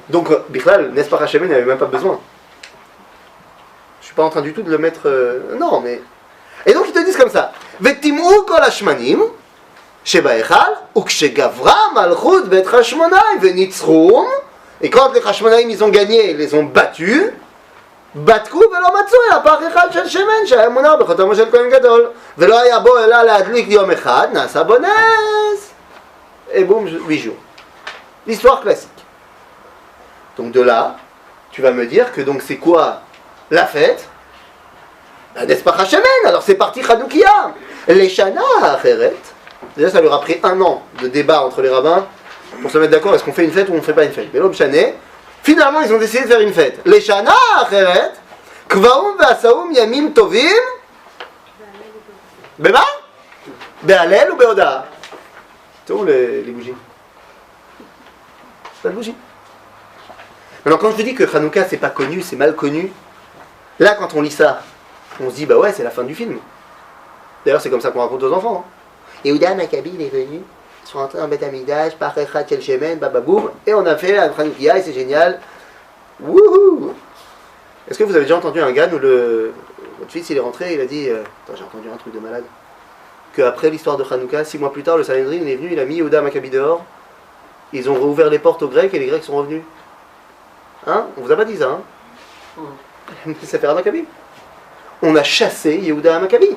Donc, Bichlal, Nespach Hashemen n'avait même pas besoin. Je suis pas en train du tout de le mettre... non, mais... Et donc, ils te disent comme ça. Vetim'u kol hashmanim, sheba echal, ukshegavra malchut bet hashmonai venitzrum. Et quand les hashmonaim, ils ont gagné, ils les ont battus, batku velo matzu el apach echad shel shemen, shaya munah bechotamo shel kohen gadol. Velo haya bo ela leadlik yom echad, nasa bones. Et boum, 8 jours. L'histoire classique. Donc de là, tu vas me dire que donc c'est quoi la fête? Nespach Hashemen, alors c'est parti Chanoukia. Les Shana Acheret. Déjà ça leur a pris 1 an de débat entre les rabbins pour se mettre d'accord, est-ce qu'on fait une fête ou on ne fait pas une fête. Mais l'homme Chané, finalement ils ont décidé de faire une fête. Les Shana Acheret, Kvaum Vasaum Yamim Tovim. Bema Be'alel ou Be'oda. C'est où les bougies? Pas de bougies. Maintenant quand je dis que Hanouka c'est pas connu, c'est mal connu, là quand on lit ça, on se dit bah ouais c'est la fin du film. D'ailleurs c'est comme ça qu'on raconte aux enfants. Yehuda Maccabi il est venu, ils sont rentrés en Beth Amikdash, par Echad Shel Shemen, bababoum, et on a fait la Hanoukia et c'est génial. Wouhou. Est-ce que vous avez déjà entendu un gars où votre fils il est rentré, il a dit attends j'ai entendu un truc de malade, qu'après l'histoire de Hanouka, 6 mois plus tard le Sanhedrin est venu, il a mis Yehuda Maccabi dehors, ils ont rouvert les portes aux Grecs et les Grecs sont revenus. Hein? On vous a pas dit ça, hein? Ça fait un Maccabi. On a chassé Yehuda Maccabi,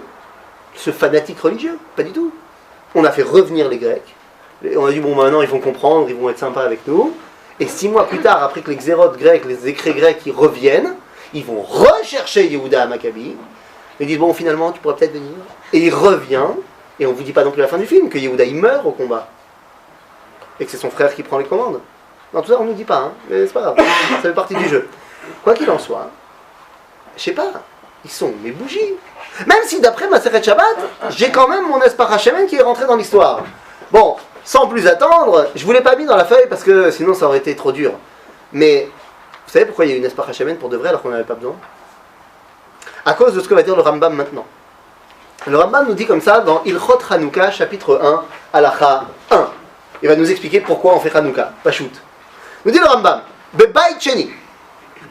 ce fanatique religieux, pas du tout. On a fait revenir les Grecs. Et on a dit bon maintenant ils vont comprendre, ils vont être sympas avec nous. Et 6 mois plus tard, après que les xérotes grecs, les écrits grecs, ils reviennent, ils vont rechercher Yehuda Maccabi. Ils disent bon finalement tu pourrais peut-être venir. Et il revient, et on vous dit pas non plus la fin du film, que Yehuda il meurt au combat. Et que c'est son frère qui prend les commandes. Non, tout ça on nous dit pas, hein, mais c'est pas grave, ça fait partie du jeu. Quoi qu'il en soit, je sais pas, ils sont mes bougies. Même si d'après ma Masechet Shabbat, j'ai quand même mon Nespach Hashemen qui est rentré dans l'histoire. Bon, sans plus attendre, je vous l'ai pas mis dans la feuille parce que sinon ça aurait été trop dur. Mais vous savez pourquoi il y a eu une Nespach Hashemen pour de vrai alors qu'on n'en avait pas besoin? À cause de ce que va dire le Rambam maintenant. Le Rambam nous dit comme ça dans Ilchot Hanouka, chapitre 1, Halacha 1. Il va nous expliquer pourquoi on fait Hanouka. Pachout. Nous dit le Rambam, Bebayt Sheni,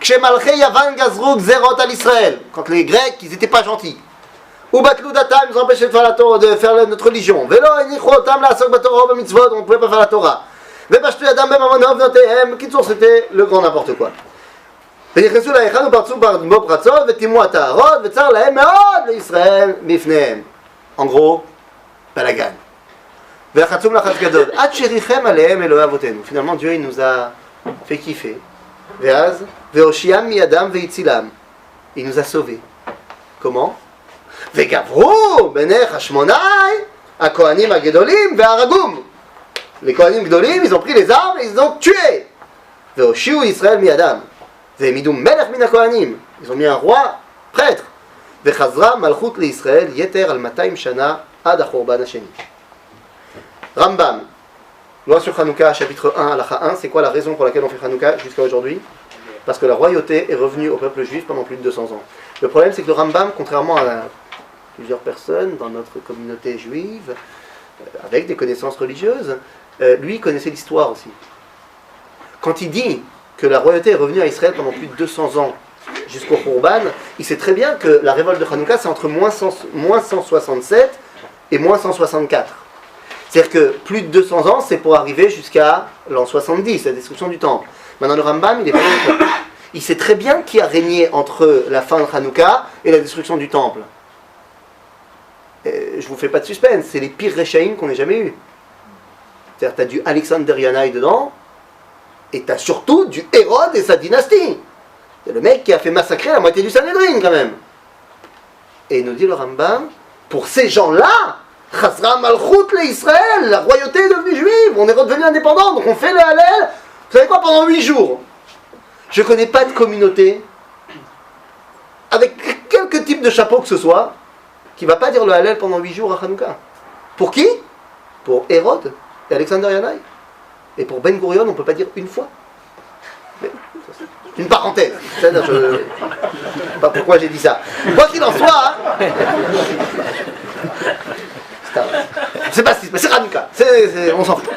Kshemalchei Yavan Gazrou Gzerot al Israël, quand les Grecs, ils étaient pas gentils. Ou Batlou Datam, ils nous empêchaient de faire la Torah, de faire notre religion. Velo Enichou Otam la Asok Batorah ba Mitzvot, on ne pouvait pas faire la Torah. Vebashtu Yadam Bemamonov Notehem, Kitsour, c'était le grand n'importe quoi. ונכנסו להיכל ופרצו בו פרצות וטימו הטהרות וצר להם מאוד לישראל בפניהם. En gros, balagan. ולחצום לחץ גדול. עד שריחם עליהם אלוהי אבותינו. Finalement, Dieu il nous a fait kiffer. ואז, והושיעם מידם והצילם. Il nous a sauvés. Comment? וגברו בני חשמונאי הכהנים הגדולים והרגום. Les Kohanim גדולים, ils ont pris les armes et ils ont tué. והושיעו ישראל מידם. ils ont mis un roi prêtre. Rambam, loi sur Hanouka, chapitre 1, Halacha 1, c'est quoi la raison pour laquelle on fait Hanouka jusqu'à aujourd'hui? Parce que la royauté est revenue au peuple juif pendant plus de 200 ans. Le problème c'est que le Rambam, contrairement à plusieurs personnes dans notre communauté juive, avec des connaissances religieuses, lui connaissait l'histoire aussi. Quand il dit que la royauté est revenue à Israël pendant plus de 200 ans jusqu'au Khurban, il sait très bien que la révolte de Hanouka c'est entre moins 167 et moins 164. C'est-à-dire que plus de 200 ans c'est pour arriver jusqu'à l'an 70, la destruction du temple. Maintenant le Rambam il est pas d'accord. Il sait très bien qui a régné entre la fin de Hanouka et la destruction du temple. Je vous fais pas de suspense, c'est les pires Réchaïm qu'on ait jamais eu. C'est-à-dire tu as du Alexander Yanaï dedans, et t'as surtout du Hérode et sa dynastie. C'est le mec qui a fait massacrer la moitié du Sanhedrin quand même. Et il nous dit le Rambam, pour ces gens-là, Chazra Malchut le Israël, la royauté est devenue juive, on est redevenu indépendant, donc on fait le Hallel, vous savez quoi, pendant 8 jours. Je ne connais pas de communauté, avec quelque type de chapeau que ce soit, qui ne va pas dire le Hallel pendant 8 jours à Hanouka. Pour qui? Pour Hérode et Alexander Yanaï. Et pour Ben Gurion, on ne peut pas dire une fois. Mais, une parenthèse. Je ne sais pas pourquoi j'ai dit ça. Quoi qu'il en soit, hein, c'est pas ce qui se passe. C'est Hanouka. On s'en fout.